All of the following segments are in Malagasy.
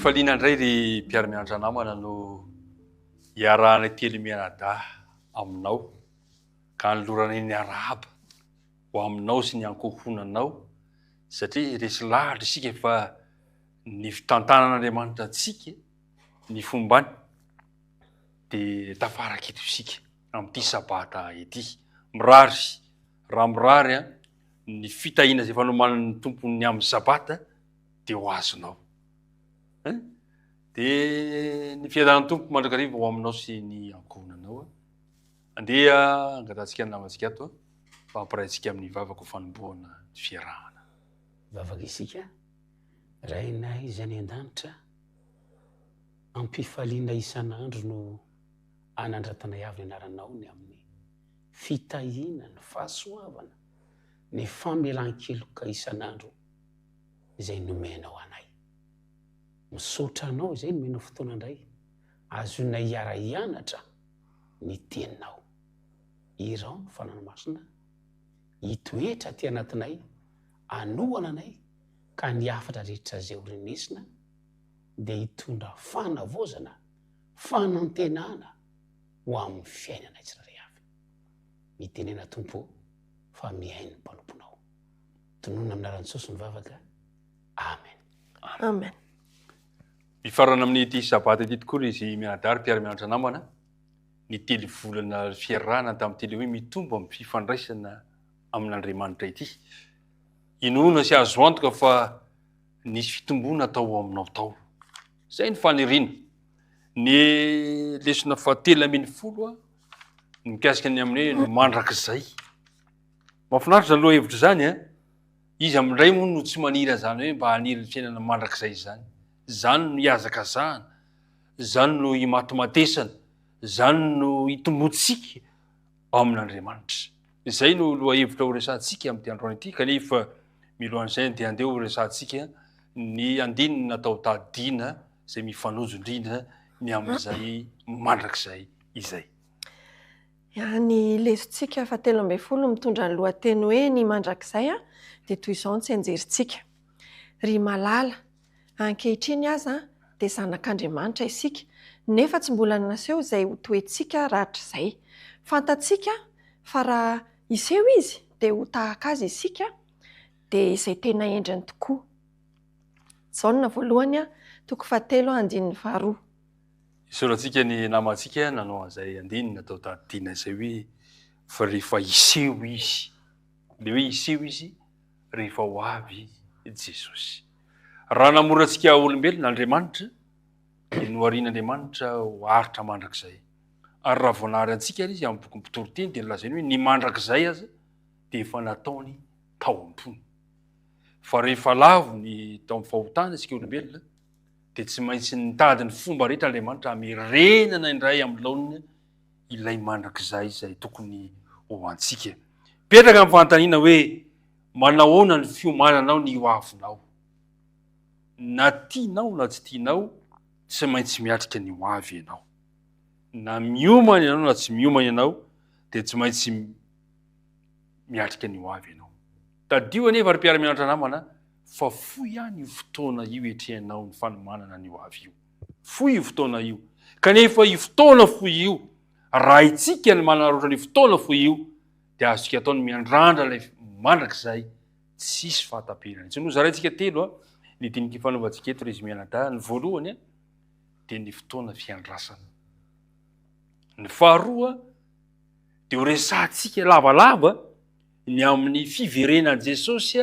Fifaliana indray ry mpiara-mianatra namana no iarahana telo mianadahy aminao ka nylorana ny arahaba ho aminao sy ny ankohonanao satria resy lahatra isika fa ny fitantanan'Andriamanitra antsika ny fombany dia tafaraketo isika amin'ity sabata ity. Mirary raha mirary ny fitahiana izay fanomanan'ny tompony amin'ny sabata dia ho azonao. Dia ny fiadan'ny tompo mandrakariva ho aminao sy ny ankohonanao. Andeha angatantsika ny namantsika ato fa ampiraintsika amin'ny vavaka ho fanombohana ny fiarahana. Vavaka isika rainay izany an-danitra ampifaliana isan'andro no anandratanay avy ny anaranao ny amin'ny fitahiana ny fahasoavana ny famelan-keloka isan'andro izay nomenao anay. Misaotra anao izay nomenao fotoana indray azonay hiara-hianatra ny teninao. Irao ny fananamasina hitoetra ty anatinay anohana anay ka ny afatra rehetra izay orinesina dia hitondra fanavozana fanantenana ho amin'ny fiainana tsirairay avy. Mitenena tompo fa mihaino ny mpanomponao. Tonona aminaran'ny Jesosy ny vavaka. Amen. Amen. Mifarana amin'ity sabata ity tokoa izy mianadahy mpiara-mianatra namana ny telo volana fiarahana tamin'ny telo hoe mitombo amin'ny fifandraisana amin'Andriamanitra ity. Inoana sy azo antoka fa nisy fitombona atao aminao tao. Zay ny faniriana. Ny lesona fahatelo ambin'ny folo mikasika ny amin'ny hoe mandrakizay. Mahafinaritra aloha hevitra zany izy amindray moa no tsy manira zany hoe mba haniry ny fiainana mandrakizay zany. Zany no hiazakazahana, zany no himatomatesana, zany no hitombotsika amin'Andriamanitra. Izay no lohahevitra ho resantsika amin'ity androany ity kanefa milohan'izay dia andeha ho resantsika ny andinina natao tadiana izay mifanozondrina ny amin'izay mandrakizay izay. Ny lesontsika fahatelo ambin'ny folo mitondra ny lohateny hoe ny mandrakizay dia toy izao ny tsy anjerintsika. Ry malala ankehitriny aza dia zanak'Andriamanitra isika nefa tsy mbola naseho izay ho toetsika rahatrizay. Fantatsika fa raha iseho izy dia ho tahaka azy isika dia izay tena endriny tokoa. Izao na voalohany toko fahatelo andininy faharoa. Isorantsika ny namantsika nanao an'izay andininy natao tadiana izay hoe fa rehefa iseho izy. Le hoe iseho izy rehefa ho avy Jesosy. Raha namorantsika olombelona Andriamanitra dia noharian'Andriamanitra ho aritra mandrakizay. Ary raha voanary antsika izy amin'ny boky mpitoroteny dia lazainy hoe ny mandrakizay aza dia efa nataony tao am-pony. Fa rehefa lavo ny tao amin'ny fahotana isika olombelona dia tsy maintsy nitady ny fomba rehetra Andriamanitra hamerenana indray amin'ny laonina ilay mandrakizay izay tokony ho antsika. Petraka amin'ny fanontaniana hoe manahoana ny fiomananao ny ho avinao. Na tianao na tsy tianao tsy maintsy miatrika ny ho avy ianao. Na miomana ianao na tsy miomana ianao dia tsy maintsy miatrika ny ho avy ianao. Tadio anefa ry mpiara-mianatra namana fa foy ihany io fotoana io etrehanao ny fanomanana ny ho avy io. Foy io fotoana io. Kanefa io fotoana foy io raha itsika ny manarotra ny fotoana foy io dia azontsika ataony miandrandra ilay mandrakizay tsisy fahatapelana. Tsy nozaraintsika telo ny diniky fanaovantsika eto izy mianadahy. Ny voalohany dia ny fotoana fiandrasana. Ny faharoa dia ho resantsika lavalava ny amin'ny fiverenan'i Jesosy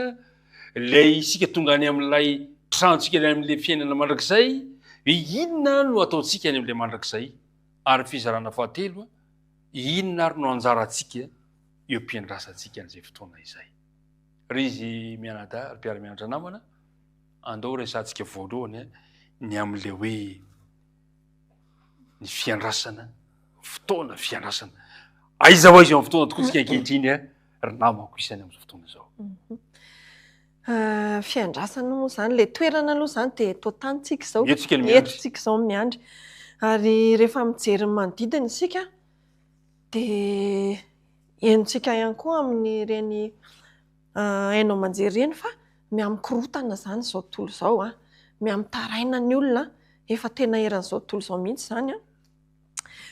ilay isika tonga any amin'ilay tranontsika amin'ilay fiainana mandrakizay hoe inona no ataontsika any amin'ilay mandrakizay ary fizarana fahatelo inona ary no anjarantsika eo am-piandrasantsika an'izay fotoana izay. Ry izy mianadahy mpiara-mianatra namana andao resantsika voalohany ny amin'ilay hoe ny fiandrasana fotoana fiandrasana. Aiza ho aiza amin'ny fotoana tokoa tsika ankehitriny ry namako isany amin'izao fotoana izao. Fiandrasana moa izany ilay toerana aloha izany dia eto an-tanintsika izao. Eto tsika izao miandry. Ary rehefa mijery ny manodidina isika dia henontsika ihany koa amin'ny ireny hainao manjery ireny fa miamikorotana izany izao tontolo izao miamitaraina ny olona efa tena eran'izao tontolo izao mihitsy zany a.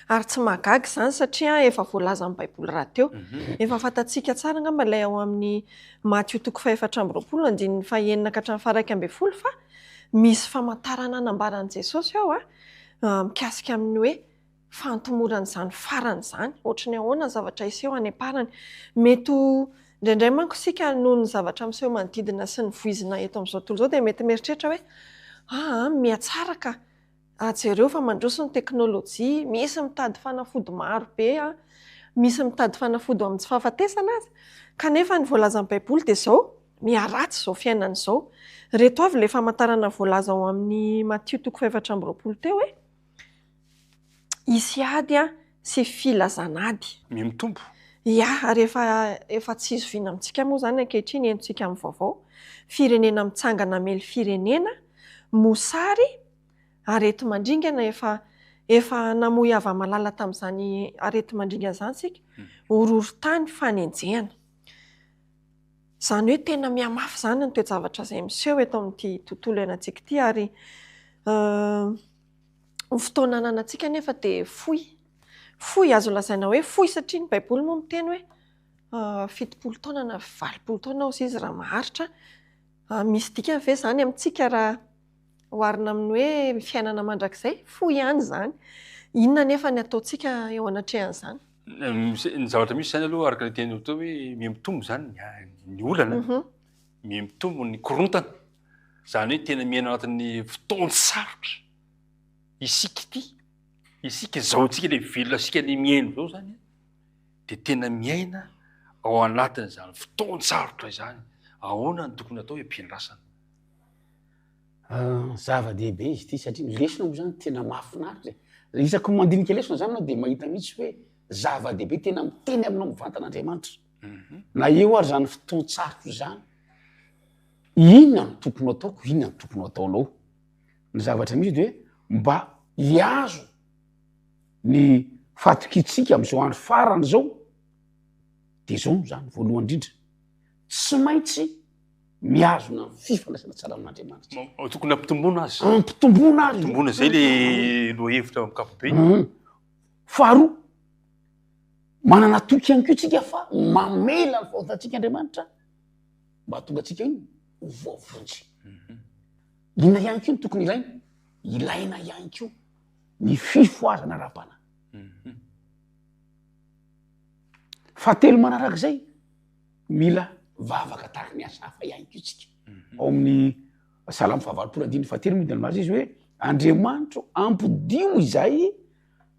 Ary tsy mahagaga zany satria efa voalaza amin'ny baiboly rahateo. Efa fantatsika tsara angamba ilay ao amin'ny Matthieu 4:1-9 fa misy famantarana anambaran'i Jesosy ao mikasika amin'ny hoe fantomoran'izany farany zany. Ohatry ny ahoana ny zavatra iseho any am-parany. Mety indraindray manko sika noho ny zavatra miseho manodidina sy ny voizina eto amin'izao tontolo izao dia mety mieritreritra hoe mihatsara ka jereo fa mandroso ny teknôlôjia, misy mitady fanafody maro be misy mitady fanafody amin'ny tsy fahafatesana azy. Kanefa ny voalaza amin'ny baiboly dia izao miharatsy izao fiainana izao. Reto avy ilay famantarana voalaza ao amin'ny Matthieu 4:1 teo hoe hisy ady sy filazanady. Mitombo. Ary efa tsy izoviana amintsika moa zany ankehitriny entsika amin'ny vaovao. Firenena mitsangana mely firenena, mosary, arety mandringana efa namoy ava-malala tamin'izany arety mandringana zany sika. Horohorontany fanenjehana. Zany hoe tena mihamafy zany ny toe-javatra izay miseho eto amin'ity tontolo iainantsika ity ary ny fotoana ananantsika nefa dia fohy azo lazaina hoe fohy satria ny baiboly moa miteny hoe 70 taona na 80 taona hozy izy raha maharitra. Misy dikany ve zany amintsika raha oharina amin'ny hoe fiainana mandrakizay fohy ihany zany. Inona nefa ny ataontsika eo anatrehan'izany? Ny zavatra misy zany aloha araka ny teny atao hoe mitombo zany ny olana, mitombo ny korontana. Zany hoe tena miaina anatin'ny fotoana sarotra isika ity. Isika izao tsika ilay velona sika ny miaina izao zany dia tena miaina ao anatin'izany fotoana sarotra izany. Ahoana ny tokony atao hiampiandrasana? Zava-dehibe izy ity satria lesona moa zany tena mahafinaritra. Isaky mandinika lesona zany anao dia mahita mihitsy hoe zava-dehibe tena miteny aminao mivantan'Andriamanitra. Na eo ary zany fotoan-tsarotra zany. Inona no tokony ataoko, inona no tokony ataonao? Ny zavatra misy dia mba hiazo ny fatokitsika amin'izao andro farany izao dia izao zany voalohany indrindra. Tsy maintsy mihazona fifandraisana tsara amin'Andriamanitra. Tokony ampitomboana azy. Ampitomboana azy. Ampitomboana izay ilay lohahevitra amin'ny ankapobeny. Faharoa, manana toky ihany koa tsika fa mamela ny fahotantsika Andriamanitra mba tonga tsika iny ho voavonjy. Inona ihany koa ny tokony ilaina? Ilaina ihany koa ny fifoazana ara-panahy. Fahatelo manarak'izay, mila vavaka tahaka ny asa hafa ihany koa tsika. Ao amin'ny Salamo 7:7 moa dia malaza izy hoe Andriamanitra ampidio izay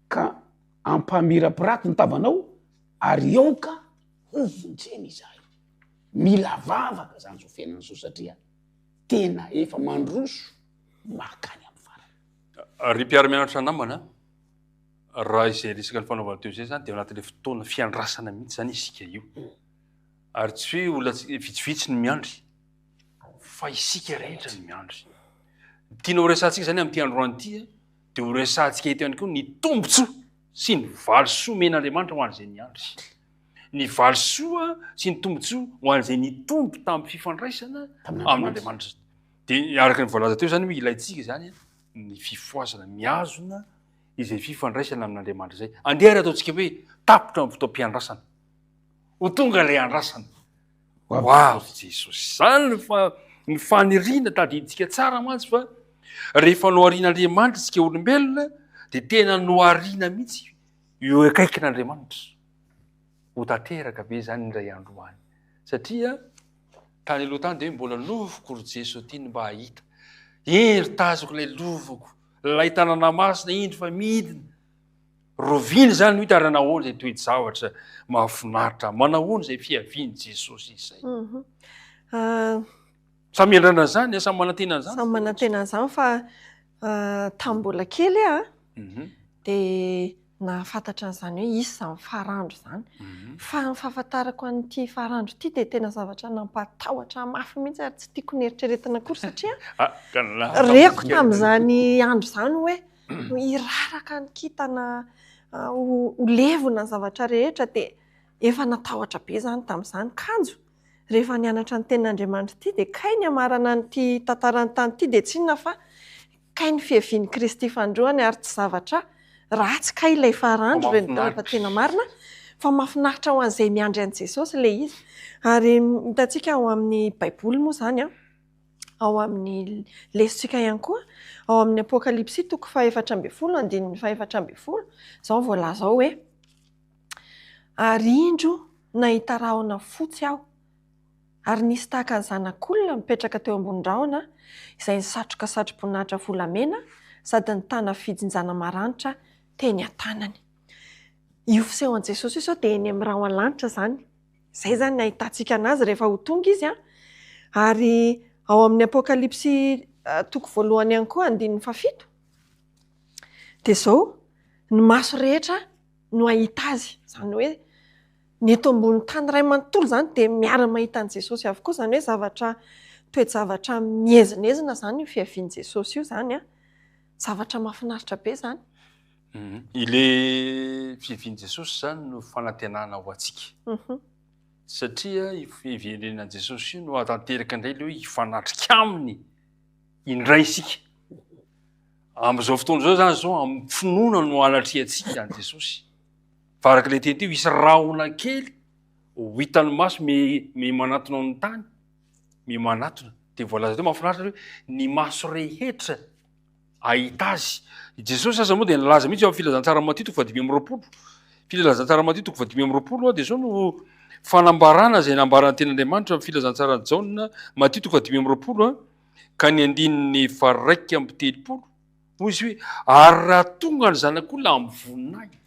ka ampamirapirato ny tavanao ary eo ka ho vonjeny izahay. Mila vavaka zany zao fiainana zao satria tena efa mandroso makany amin'ny farany. Ry mpiara-mianatra namana, raha izay resaka ny fanaovana teo izay zany dia anatin'ilay fotoana fiandrasana mihitsy zany isika io. Ary tsy hoe olona vitsivitsy ny miandry fa isika rehetra ny miandry. Tiana ho resantsika zany amin'ity androany ity dia ho resantsika eto ihany koa ny tombontsoa sy ny valisoa men'Andriamanitra ho an'izay niandry. Ny valisoa sy ny tombontsoa ho an'izay nitombo tamin'ny fifandraisana amin'Andriamanitra. Dia araka ny voalaza teo zany hoe ilaitsika zany ny fifoazana mihazona izay fifandraisana amin'Andriamanitra izay. Andeha ary ataontsika hoe tapotra amin'ny fotoam-piandrasana. Ho tonga ilay andrasana. Wow, Jesosy! Zany ny faniriana tadidintsika tsara mantsy fa rehefa noharian'Andriamanitra isika olombelona dia tena nohariana mihitsy eo akaikin'Andriamanitra. Ho tanteraka be zany indray andro any. Satria tany aloha tany dia mbola lovoko ry Jesosy tiany mba hahita. Ry tazoko ilay lovoko, ilay tanana masina indro fa midina. Roviany zany no hita ary nahoana izay toe-javatra mahafinaritra. Manahoana izay fiaviany Jesosy izay. Samy miandrana zany, samy manantena zany. Samy manantena zany fa tamin'ny mbola kely dia nahafantatra an'izany hoe isy izany farandro izany. Fa ny fahafantarako an'ity farandro ity dia tena zavatra nampatahotra mafy mihitsy ary tsy tiako nieritreretina akory satria reko tamin'izany andro izany hoe hiraraka ny kintana ho levona ny zavatra rehetra dia efa natahotra be zany tamin'izany kanjo rehefa nianatra ny tenin'Andriamanitra ity dia kay ny amarana nyity tantarany tany ity dia tsy inona fa kay ny fiaviany Kristy fandroany ary tsy zavatra ratsy kay ilay farandro rehefa tena marina fa mahafinaritra ho an'izay miandry an'i Jesosy ilay izy. Ary hitantsika ao amin'ny Baiboly moa izany ao amin'ny lesitsika ihany koa ao amin'ny Apokalipsy toko 4:12 andininy 4:12 izao voalaza ao hoe arindro nahita rahona fotsy aho ary nisy tahaka ny zanak'olona mipetraka teo ambony rahona izay nisatroka satro-boninahitra volamena sady nitana fijinjana maranitra teny an-tanany. Io fisehoan'i Jesosy io izao dia eny amin'ny rahoan-lanitra izany. Izay izany no ahitantsika anazy rehefa ho tonga izy ary ao amin'ny Apokalipsy toko voalohany ihany koa andininy 7 dia izao ny maso rehetra no ahita azy, izany hoe ny eto ambony tany iray manontolo izany dia miara-mahita an'i Jesosy avokoa, izany hoe zavatra toe-javatra mihezinezina izany io fiavian'i Jesosy io izany zavatra mahafinaritra be izany. Ile fiavian'i Jesosy izany no fanantenana ho antsika. Satria fiavian'i Jesosy io no atanteraka indray ilay hoe hifanatrika aminy indray isika. Amin'izao fotoana izao izany izao amin'ny finoana no hanatriantsika an'i Jesosy. Fa araka ilay teny teo hisy rahona kely ho hitan'ny maso me manatona ao ny tany, me manatona dia voalaza teo mahafinaritra hoe ny maso rehetra ahita azy. Jesosy aza moa dia nalaza mihitsy ao amin'ny filazantsara Matio toko 5:20. Filazantsara Matio toko 5:20 dia izao no fanambarana izay nambarana tenin'Andriamanitra amin'ny filazantsara Jaona Matio toko 5:20 ka ny andininy 2:30 hoy izy hoe ary raha tonga ny zanak'olona amin'ny voninahitra.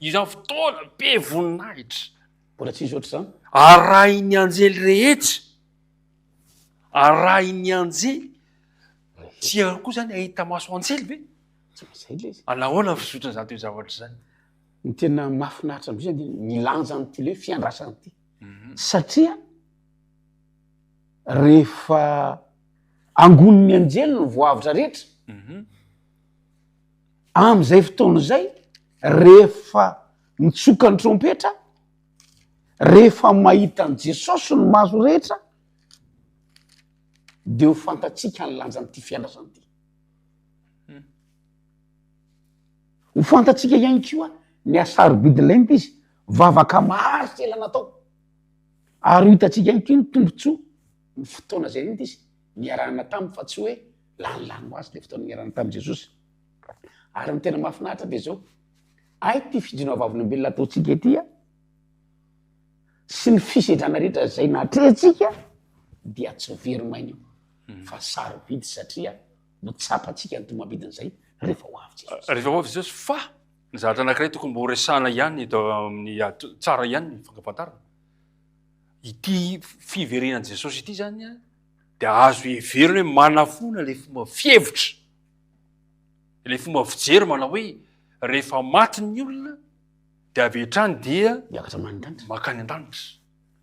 Io izany fotoana be voninahitra. Mbola tsisy ohatr' izany. Arahin'ny anjely rehetra. Arahin'ny anjely. Tsy koa izany ahita maso anjely ve? Tsy mazay ilay izy. Anahoana fisotra izany toy zavatra izany? Ny tena mahafinaritra amin'izay dia milanja n'ity ilay fiandrasana ity. Satria rehefa angoniny anjely no voavitra rehetra amin'izay fotoana izay rehefa mitsoka ny trompetra rehefa mahita an' Jesosy ny maso rehetra dia ho fantatsika ny lanjan'ity fiandrasana ity. Ho fantatsika ihany koa ny asarobidin'ilay izy vavaka maharitra ela natao ary hitatsika ihany koa ny tombontsoa ny fotoana izay iny izy niarahana taminy fa tsy hoe lanilany ho azy ilay fotoana niarahana tamin'i Jesosy. Ary ny tena mahafinaritra dia izao ty fijinoa vavolombelona ataontsika ity sy ny fisedrana rehetra izay natrehantsika dia tsy verimaina io fa sarobidy satria no tsapantsika ny tomabidin'izay rehefa ho avy Jesosy. Rehefa ho avy Jesosy fa ny zavatra anankiray tokony mbo resahana ihany eto amin'ny tsara ihany ny fankafantarana. Ity fiverenan'i Jesosy ity zany dia azo heverina hoe manafona ilay fomba fihevitra. Ilay fomba fijery manao hoe rehefa maty ny olona dia avy hatrany dia miakatra manin-danitra makany an-danitra.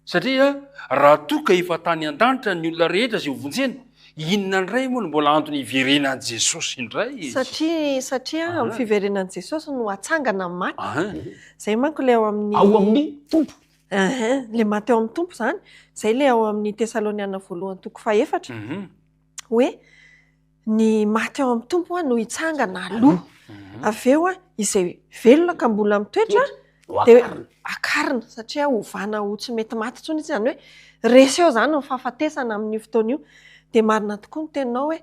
Satria raha toka efa tany an-danitra ny olona rehetra izay hovonjena, inona indray moa no mbola antony hiverenan'i Jesosy indray? Satria amin'ny fiverenan'i Jesosy no hatsangana maty. Zay manko ilay ao amin'ny tompo. Le maty ao amin'ny tompo izany, izay ilay ao amin'ny Tesaloniana voalohany toko 4 hoe ny maty ao amin'ny tompo no hitsangana aloha. Avy eo izay velona ka mbola mitoetra dia akarina satria hovana ho tsy mety maty intsony izy, izany hoe resy eo izany ny fahafatesana amin'ny fotoana io. Dia marina tokoa ny teninao hoe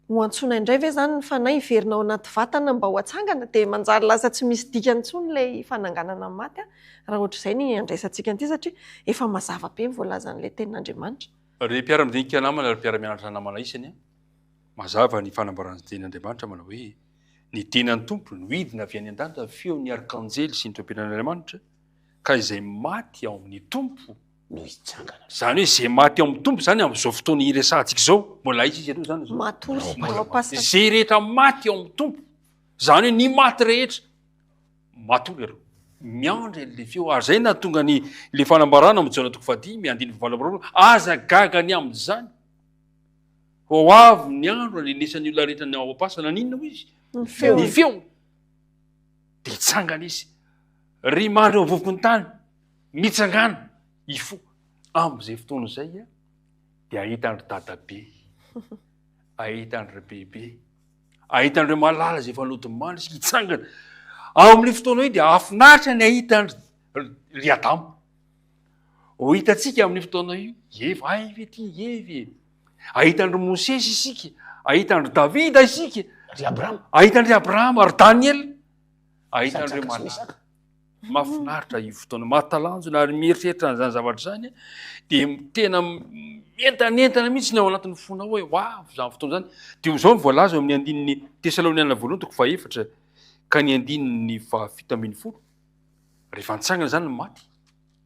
ho antsoina indray ve izany ny fanahy hiverina ao anaty vatana mba ho hatsangana dia manjary lasa tsy misy dikany intsony ilay fananganana ny maty raha ohatr'izay ny andraisantsika an'ity satria efa mazava be voalazan'ilay tenin'Andriamanitra. Ry mpiara-midinika namana ary mpiara-mianatra namana isany mazava ny fanambarana tenin'Andriamanitra manao hoe ny tenan'ny tompo no hidina avy any an-danitra feo ny arkanjely sy ny trompetan'Andriamanitra ka izay maty ao amin'ny tompo no hitsangana. Izany hoe izay maty ao amin'ny tompo izany amin'izao fotoana iresahantsika izao mbola izy aloha izany matory izay rehetra maty ao amin'ny tompo izany hoe ny maty rehetra matory aro miandry le feo ary zay nahatonga ny le fanambarana amin'ny Jaona toko 5:20 aza gagany amin'izany ho avy ny andro anenesan'ny olona rehetra ny ao am-pasana ninona hoy izy ny feo dia hitsangana izy ry mandro ao vovoky ny tany mitsangana ifo am'izay fotoana zay a de ahitandry dadabe ahitandry bebe ahitandreo malala zay fanodimandry sy hitsangana ao amin'le fotoana hoe de afinaritra ny ahitandry ry Adamo ho hitantsika amin'ny fotoana io eva ay ty evy ahitandry Mosesy isika ahitandry Davida isika ry Abraham ahitandry Abraham ary Daniel ahitandreo malala mafinaritra io fotoana mahatalanjona ary mieritreritra n'izany zavatra zany de tena entanentana mihitsy ny ao anatin'ny fona hoe hoavy zany fotoana zany de zao ny voalaza amin'ny andininy Tesaloniana voalohany toko faefatra ka ny andininy fahafito ambin'ny folo rehefa nitsangana zany ny maty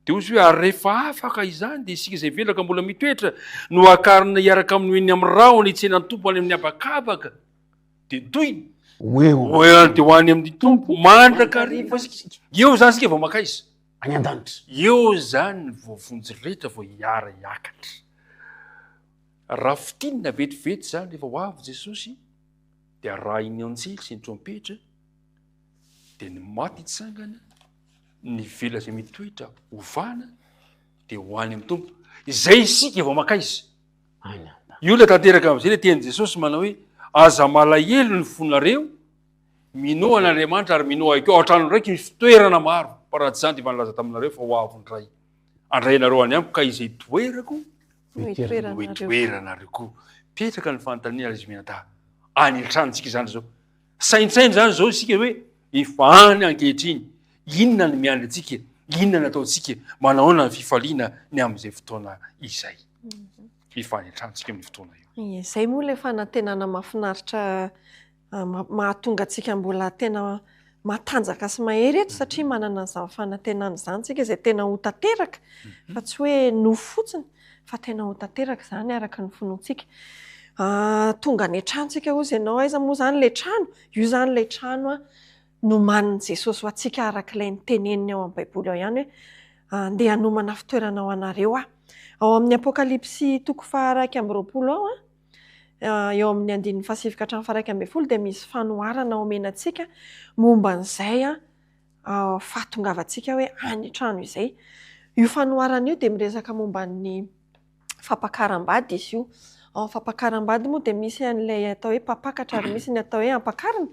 de ozy hoe ary rehefa afaka izany de isika zay velaka mbola mitoetra no akarina hiaraka amin'ny oeny amin'ny raony tsenany tompo any amin'ny abakabaka de toy de ho any amin'ny tompo mandraka riva eo zany sika vao makaiza any an-danitra eo zany vao vonjy rehetra vao hiara hiakatra raha fitinina vetivety zany rehefa ho avy Jesosy de raha iny anjely sy ny trompetra de ny maty itsangana ny vela zay mitoetra ovana de ho any amin'ny tompo izay isika vao makaiza io la tanteraka am'izay le teny Jesosy manao hoe aza malahelo ny fonareo minoa an'Andriamanitra ary minoa ikeo ao an-trano raiky fitoerana maro fa raha tsy zany de efa nilaza taminareo fa ho avy ny ray andrainareo any amiko ka izay toerako toeranareo koa petraka ny fanontaniana izy menata any an-tranontsika zany zao saintsainy zany zao isika hoe efa any ankehitriny inona ny miandry atsika inona nataontsika manahoana ny fifaliana ny am'izay fotoana izay efa any an-tranontsika amin'ny fotoana io zay moa le fanantenana mahafinaritra mahatonga atsika mbola tena matanjaka sy mahery eto satria manana an'izany fanantenana zany tsika zay tena ho tanteraka fa tsy hoe no fotsiny fa tena ho tanteraka zany araka ny finoantsika tonga ny tranontsika ozy ianao aiza moa zany le trano io zany le trano a no maniny Jesosy ho atsika arak'ilay nyteneniny ao amin'ny baiboly ao ihany hoe andeha hanomana fitoerana ao anareo ao amin'ny Apokalipsy toko 1:20 ao eo amin'ny andininy fahasivika hatramin'ny 1:20 de misy fanoharana omenantsika momba an'izay fahatongavantsika hoe any trano izay io fanoharana io de miresaka momba ny fampakaram-bady izy io ao fampakaram-bady moa de misy an'ilay atao hoe mpapakatra ary misy ny atao hoe ampakarina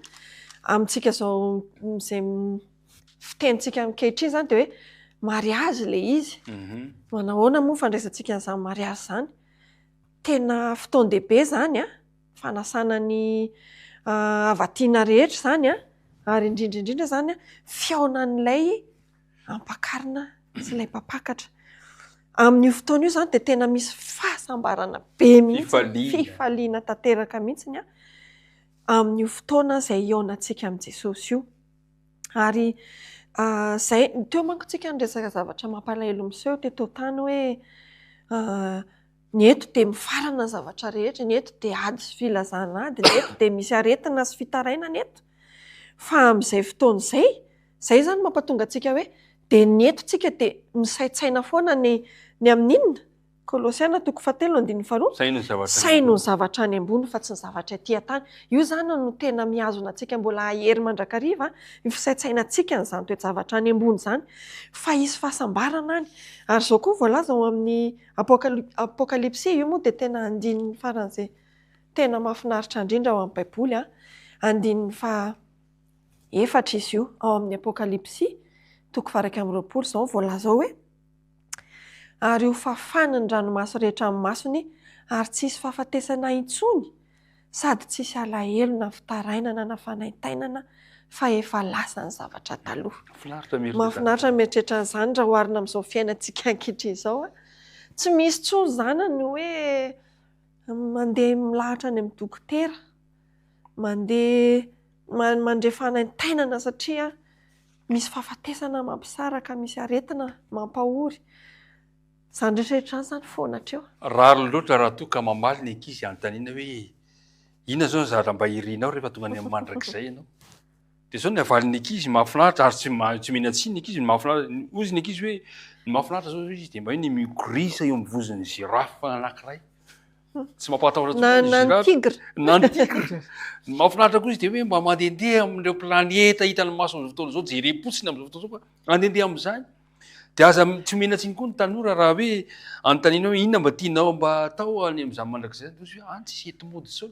amintsika zao zay fitenitsika ankehitriny zany de hoe mariazy le izy manahoana moa fandraisantsika an'izany mariazy zany tena fotoan-dehibe zany fanasana ny avatiana rehetra zany ary indrindraindrindra zany fiaonan'ilay ampakarina sy ilay mpapakatra amin'io fotoana io zany de tena misy fahasambarana be mihitsy fifaliana tanteraka mihitsiny amin'io fotoana zay ionantsika amin'i Jesosy io ary zay teo manko tsika nyresaka zavatra mampalahelo miseho teto tany hoe ny eto de mifarana ny zavatra rehetra ny eto de ady sy filazana ady ny eto de misy aretina sy fitaraina ny eto fa amin'izay fotoana zay zany mampatonga atsika hoe de ny eto tsika de misaitsaina foana ny amin'inona Kolosiana toko 4:2 saino ny zavatra any ambony fa tsy ny zavatra aty an-tany io zany no tena mihazona atsika mbola ahery mandrakariva ny fisaitsainantsika n'izany toe-javatra any ambony zany fa hisy fahasambarana any ary zao koa voalaza ao amin'ny apokalipsy io moa de tena andininy faran'izay tena mahafinaritra indrindra ao amin'ny baiboly andininy efatra izy io ao amin'ny apokalipsy toko 1:20 zao voalaza hoe ary ho fafana ny ranomaso rehetra amin'ny masony ary tsisy fahafatesana intsony sady tsisy alahelo na fitarainana na fanaintainana fa efa lasa ny zavatra taloha mahafinaritra mieritreritra an'izany raha oharina amin'izao fiainantsika ankehitriny izao tsy misy tsony zany ny hoe mandeha milahatra any amin'ny dokotera mandeha mandre fanaintainana satria misy fahafatesana mampisaraka misy aretina mampahory zany rehetrarehetra zany foanatreo raro loatra raha toa ka mamaly ny ankizy anontaniana hoe inona zao ny zavatra mba irinao rehefa tonga ny amin'ny mandrak'izay ianao de zao ny avalin'ny ankizy mahafinaritra ary tsy mihinan-tsiny ny ankizy mahafinaritra ozy ny ankizy hoe ny mahafinaritra zao izy de mba hoe ny migrisa eo amin'ny vozon'ny zirafa anankiray tsy mampatahotra na tigre ny mahafinaritra koa izy de hoe mba mandehandeha amin'ireo planeta hita ny maso amin'izao fotoana zao jerepotsiny amin'izao fotoana zao fa mandehandeha amin'izany de aza tsy menatsiny koa ny tanora raha hoe anontanianao hoe inona mba tianao mba atao any am'izany mandrakizay ozy hoe tsy etomody zao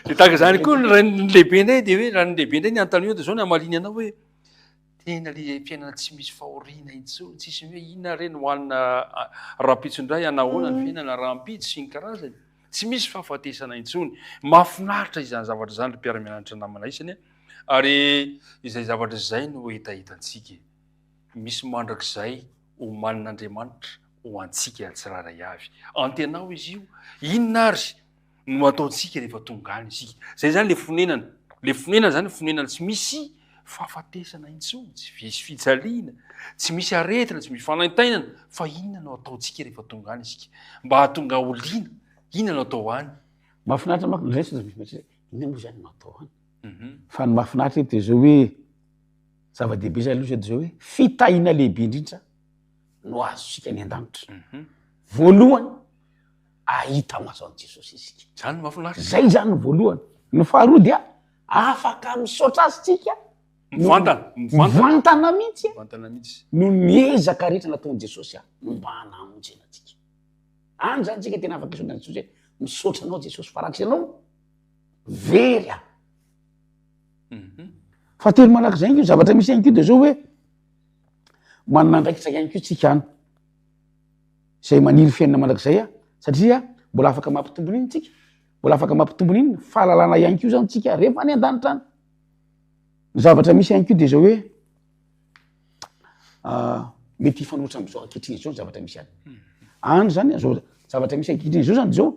de tahaka zany koa ny lehibe ndray de hoe raha ny lehibe ndray ny anontaniao de zao ny amaliny anao hoe tena le fiainana tsy misy fahoriana intsony tsisy hoe inona reny hoanina raha-pitsondray anahoana ny fiainana rahampitsy sy ny karazany tsy misy fahafatesana intsony mahafinaritra izany zavatra zany ry mpiara-mianatra namana isany ary izay zavatra zay no hitahitantsika misy mandrakizay ho manin'Andriamanitra ho antsika tsiraray avy antenao izy io inona ary no ataontsika rehefa tonga any isika zay zany le fonenana zany fonenana tsy misy fahafatesana intsony tsy misy fijaliana tsy misy aretina tsy misy fanaintainana fa inona no ataontsika rehefa tonga any isika mba hahatonga oliana inona no atao any mahafinaritra mako ndraiky inona moa zany no atao any fa ny mahafinaritra de zao hoe zava-dehibe zany aloha de zao hoe fitahina lehibe indrindra no azosika ny an-danitra voalohany ahita maso an Jesosy isika zany mahafinaritra zay zany ny voalohany ny faharoa dia afaka misaotra azy tsika mivantana mihitsy no miezaka rehetra nataon'i Jesosy no mba hanamonjena atsika any zany tsika tena afaka isaona Jesosy hoe misaotra anao Jesosy farak'izay anao very a fa telo malaka zay ko zavatra misy ihany ko de zao hoe manana ndraikitra ihany ko tsika any zay maniry fiainana malak'izay satria mbola afaka mampitombony iny tsika mbola afaka mampitombony iny fahalalana ihany ko zany tsika rehefa any an-danitra any ny zavatra misy ihany ko de zao hoe mety hifanohitra am'izao ankehitriny zao ny zavatra misy any zany zao zavatra misy ankehitriny zao zany zao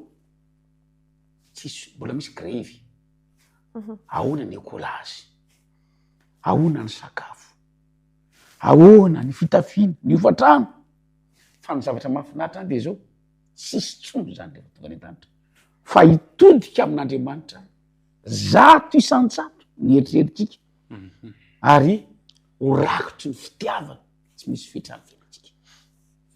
tsisy mbola misy grevy ahoana ny ekolazy ahoana ny sakafo ahoana ny fitafiana ny ofatrano fa ny zavatra mahafinaritra any de zao tsisy tsony zany rehefa tonga any an-danitra fa hitodika amin'Andriamanitra zato isan-tsato ny eritreretrika ary ho rakotry ny fitiavana tsy misy fitrany fiainatsika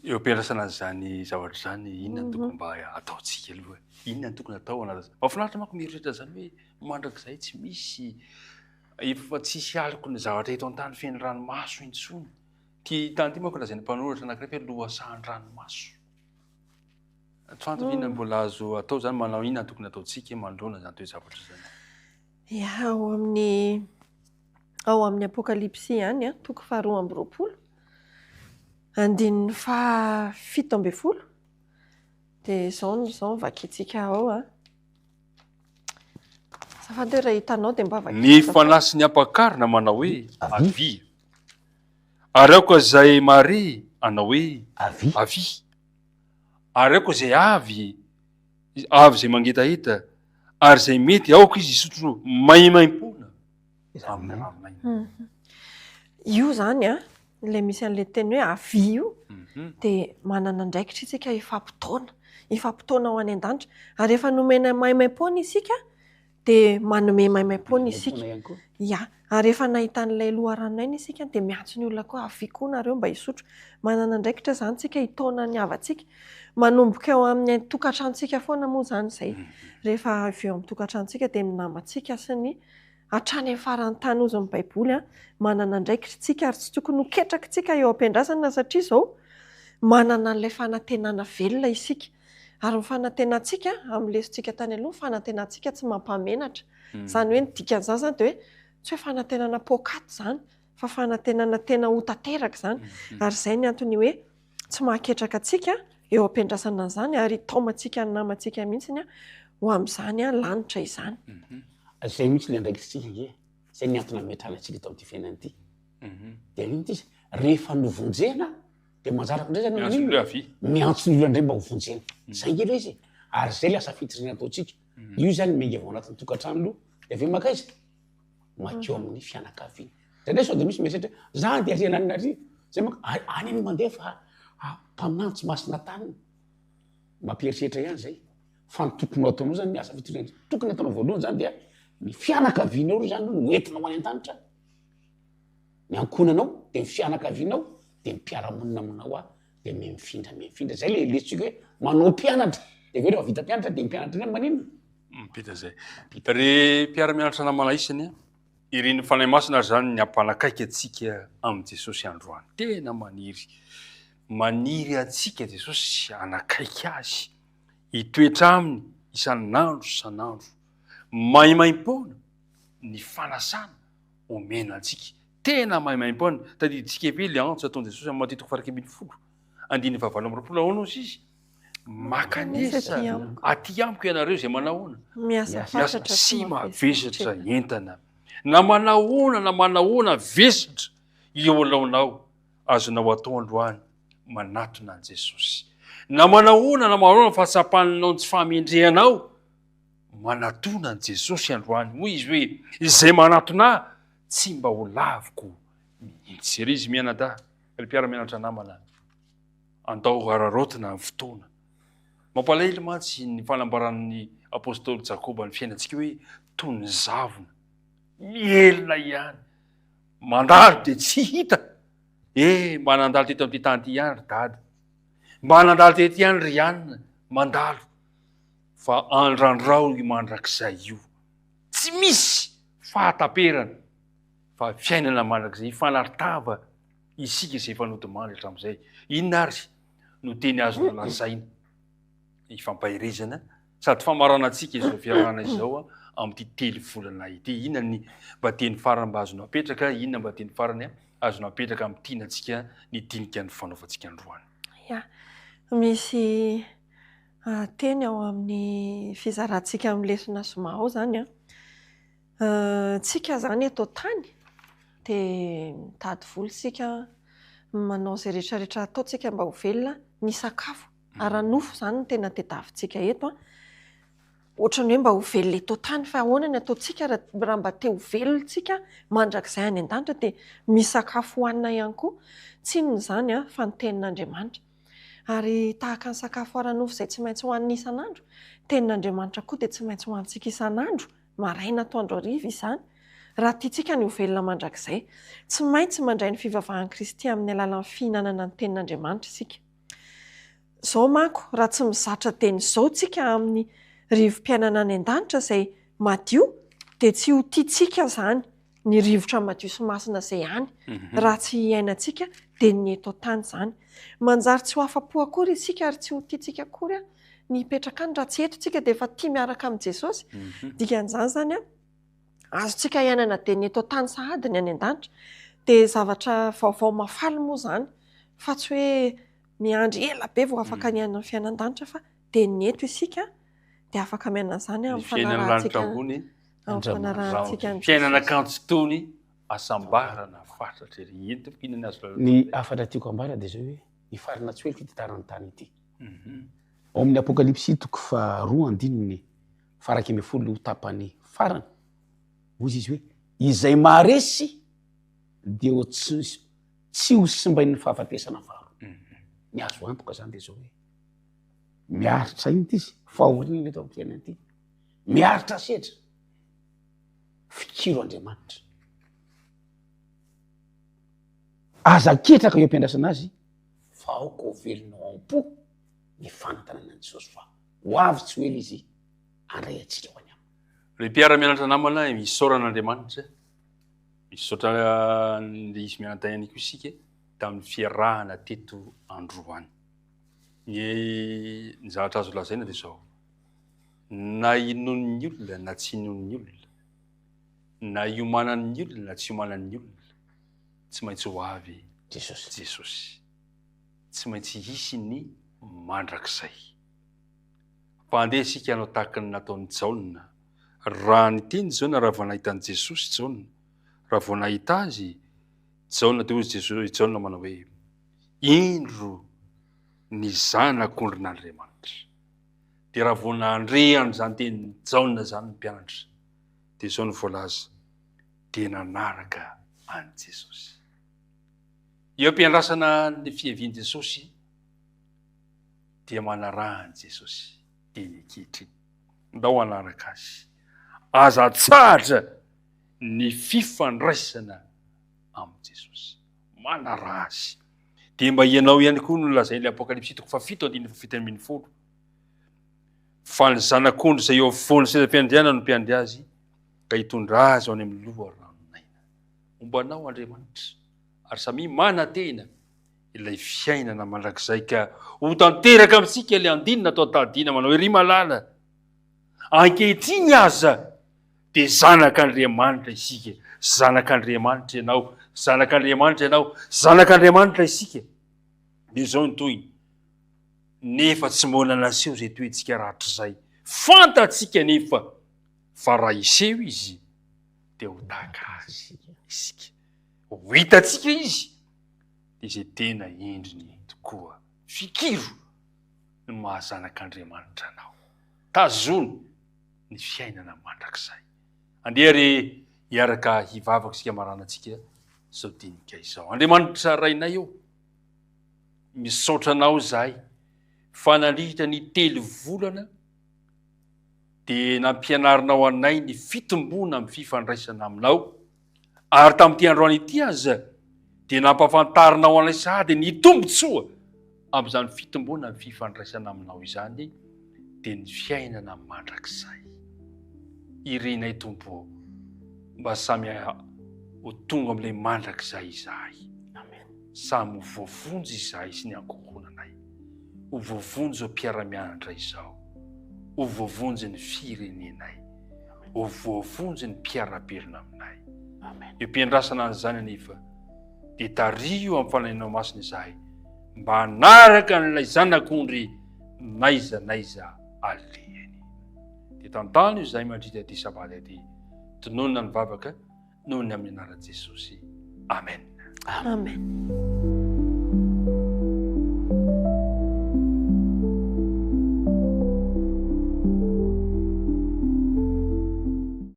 eo ampiarasana zany zavatra zany inona ny tokony mba ataontsika aloha inona ny tokony atao anazy mahafinaritra manko mieritreritra zany hoe mandrakizay tsy misy efa tsisy aliko ny zavatra eto an-tany feno ranomaso intsony ty tany ty manko lazaina mpanoratra anankiray hoe lohasahan-dranomaso fantatra inona mbola azo atao zany manao inona ny tokony ataontsika mandrona zany toe zavatra zany ia ao amin'ny apokalipsy any toko 2:20 andininy 17 de zao vakitsika ao safady raha hitanao de mba ny fanasy ny ampakarina manao hoe avia ary aoka zay mare anao hoe avia ary aoka zay avy zay mangetaheta ary zay mety aoka izy isotro maimaim-pona io zany le misy an'le teny hoe avia io de manana ndraikitra isika ifampitaona ho any an-danitra ary rehefa nomena maimaim-pona isika de manome maimaim-pona isika ary rehefa nahitan'ilay loharanonaina isika de miantso ny olona koa avia koa nareo mba hisotro manana ndraikitra zany tsika hitaona ny havatsika manomboka eo amin'ny tokantranontsika foana moa zany zay rehefa avy eo amin'ny tokantranontsika de minamantsika sy ny hatrany amin'ny farany tany ozy ny baiboly manana ndraikitra tsika ary tsy tokony hoketraka tsika eo am-piandrasana satria zao manana n'ilay fanantenana velona isika ary mifanantenantsika am'lesontsika tany aloha fanantenantsika tsy mampamenatra zany hoe ny dikan'izany zany de hoe tsy hoe fanantenana pokaty zany fa fanantenana tena ho tanteraka zany ary zay ny antony hoe tsy mahaketraka atsika eo am-piandrasana zany ary taomantsika ny namantsika mihitsiny ho am'izany lanitra izany zay mihitsy le ndraikitsika nge zay ny antony ametrahana atsika tao am'ty fiainana ty de ino ty rehefa novonjena de manjarako ndray zany miantso ny olona ndray mba hovonjena zay nge le izy ary zay le asa fitirina ataotsika io zany mengy avao anatin'ny tokantrano aloha de aveo makaiza makeo amin'ny fianakaviana zay ndray sao de misy mieritreritra za de ariana any nary zay maka any any mandeha fa mpaminantsy masina tanina mampieritreritra ihany zay fa ny tokony ataonao zany ny asa fitirina tokony ataonao voalohany zany dia ny fianakavianao ro zany no entinao any an-danitra ny ankonanao de ny fianakavianao de ny mpiaramonina aminao de mifindra zay le lesitsika hoe manao mpianatra de aveo rehefa vita mpianatra de mpianatra ny maninona mpita zay re mpiara-mianatra namana isany ireny fanahy masina zany ny ampanakaiky atsika amin'ny Jesosy androany. Tena maniry atsika Jesosy anakaiky azy, hitoetra aminy isan'andro isan'andro, maimaim-poana ny fanasana omena atsika. Tena maimaim-poana. Tadiditsika ve le antso ataon'i Jesosy amin'ny Matteo 4:20, 9:20 izy makanesa aty amiko ianareo zay manahoana miasa sy mavesatra entana, na manahoana vesatra eo alaonao azonao atao androany manatona an Jesosy, na manahoana fahasapaninao tsy fahamendrehanao manatona an Jesosy androany. Hoy izy hoe izay manatona tsy mba ho laviko mihitsy. Ry izy mianada mpiara-mianatra namana andao ararotina amin'ny fotoana. Mampalahelo mantsy ny fanambaran'ny apôstôly Jakoba ny fiainantsika hoe toy ny zavona mielona ihany, mandalo de tsy hita. Mba nandalo teto amin'ity tany ity ihany ry dada, mba nandalo teto ihany ry anina, mandalo. Fa andrandrao io mandrakizay io, tsy misy fahataperana fa fiainana mandrakizay fanaritava isika izay fanodimandry hatramin'izay. Inona ary no teny azona lazaina ifampahirizana sady famarana antsika izao fiarahana izao amin'ity 3 volana ity. Inona ny mba teny farany mba azonao apetraka, inona mba teny farany azonao apetraka amin'ny tianantsika ny dinika ny fanaovantsika androany. Misy teny ao amin'ny fizarantsika amin'ny lesona soma ao zany tsika zany eto tany dia mitady vola sika, manao zay rehetrarehetra ataontsika mba ho velona, ny sakafo ara-nofo zany no tena tadiavintsika eto ohatrany hoe mba ho velona eto tany. Fa ahoana ny ataontsika raha mba te ho velontsika mandrakizay any an-danitra dia misakafo hohanina ihany koa. Tsy inona izany fa ny tenin'Andriamanitra. Ary tahaka ny sakafo ara-nofo izay tsy maintsy hohanina isan'andro, tenin'Andriamanitra koa dia tsy maintsy hohanintsika isan'andro, maraina atoandro hariva izany. Raha tiantsika ny ho velona mandrakizay, tsy maintsy mandray ny fivavahan'i Kristy amin'ny alalan'ny fihinanana ny tenin'Andriamanitra isika. Zao manko raha tsy mizatra teny izao tsika amin'ny rivo-piainana any an-danitra izay madio, dia tsy ho tiantsika zany ny rivotra madio sy masina izay hany. Raha tsy hiainantsika dia ny eto tany zany. Manjary tsy ho afa-po akory isika ary tsy ho tiantsika akory ny hipetraka any raha tsy eto tsika dia efa tia miaraka amin'ny Jesosy. Dikan'izany zany azontsika hiainana dia ny eto tany sahady ny any an-danitra. Dia zavatra vaovao mafaly moa zany, fa tsy hoe miandry ela be vao afaka ny hiainana ny fiainan-danitra, fa dia ny eto isika dia afaka miaina izany amin'ny fanarahantsika fiainana kanto tony asambarana fatratra ery ento fihinana azy. Ny afatra tiako ambara dia zao hoe ny farina tsy hoe fitarany tany ity. Ao amin'ny Apokalipsy 2:2 faraka 10 tapany farany, hoy izy hoe izay maharesy dia tsy ho simbain'ny fahafatesana varo. Ny azo antoka zany dia zao hoe miaritra iny izy fahoriana eto amin'ny fiainana ity, miaritra sedra fikiro Andriamanitra, aza ketraka eo ampiandrasana azy fa aoka ho velonao am-po ny fanantanana an Jesosy, fa ho avy tsy ho ela izy andray atsika ho any aminy. Ry mpiara-mianatra namana misaoran'Andriamanitra, misaotra izy mianadainy koa isika tamin'ny fiarahana teto androany. Ny zavatra azo lazaina dia zao: na inon'ny olona na tsy inon'ny olona, na iomanan'ny olona na tsy iomanan'ny olona, tsy maintsy ho avy Jesosy, tsy maintsy hisy ny mandrakizay. Fa andeha isika hanao tahaka ny nataon'ny Jaona. Raha ny teny Jaona raha vao nahita an'i Jesosy Jaona, raha vao nahita azy Jaona dia hoy Jesosy Jaona manao hoe indro ny zanak'Ondrin'Andriamanitra. Dia raha vao nandre an'izany teny Jaona zany ny mpianatra, dia zao ny voalaza: dia nanaraka an'i Jesosy. Eo am-piandrasana ny fiavian'i Jesosy dia manarahany Jesosy teny ankehitriny. Ndao hanaraka azy, aza tsara ny fifandraisana amin'ny Jesosy, manaraha azy. Dia mba ianao ihany koa no lazain'ny Apokalipsy 7:7-10, fa ny zanak'ondry izay eo afovoan'ny seza fiandriana no mpiandry azy, ka hitondra azy ao any amin'ny loharano mombanao Andriamanitra ary samy manatena ilay fiainana mandrakizay ka ho tanteraka amintsika ilay andinina atao tadina manao hoe ry malala ankehitriny aza dia zanak'Andriamanitra isika zanak'Andriamanitra ianao zanak'Andriamanitra ianao zanak'Andriamanitra isika dia zao ny toy nefa tsy mbola naseho zay toetsika rahatr'izay fantatsika nefa fa raha iseho izy dia ho tahaka azy isika ho hitatsika izy dia izay tena endriny tokoa fikiro no mahazanak'Andriamanitra anao tazony ny fiainana mandrakizay andeha ry hiaraka hivavaka isika maranantsika zao dinika izao Andriamanitra rainay eo misaotra anao zahay fa nandritra ny 3 volana dia nampianarinao anay ny fitombona amin'ny fifandraisana aminao ary tamin'ity androany ity aza dia nampafantarinao anay sady ny tombotsoa amin'izany fitombona amin'ny fifandraisana aminao izany dia ny fiainana mandrakizay irenay tompo mba samy ho tonga amin'ilay mandrakizay izahay samy ho voavonjy izahay sy ny ankohonanay ho voavonjy ao mpiara-mianatra izao ho voavonjy ny firenenay ho voavonjy ny mpiara-belona aminay io mpiandrasana an'izany anefa dia tario amin'ny fanahinao masina izahay mba hanaraka n'ilay zanak'ondry naiza alehany dia tantany io izahay mandritra ty sabata ty tononona ny vavaka noho ny amin'ny anaran'i Jesosy amen.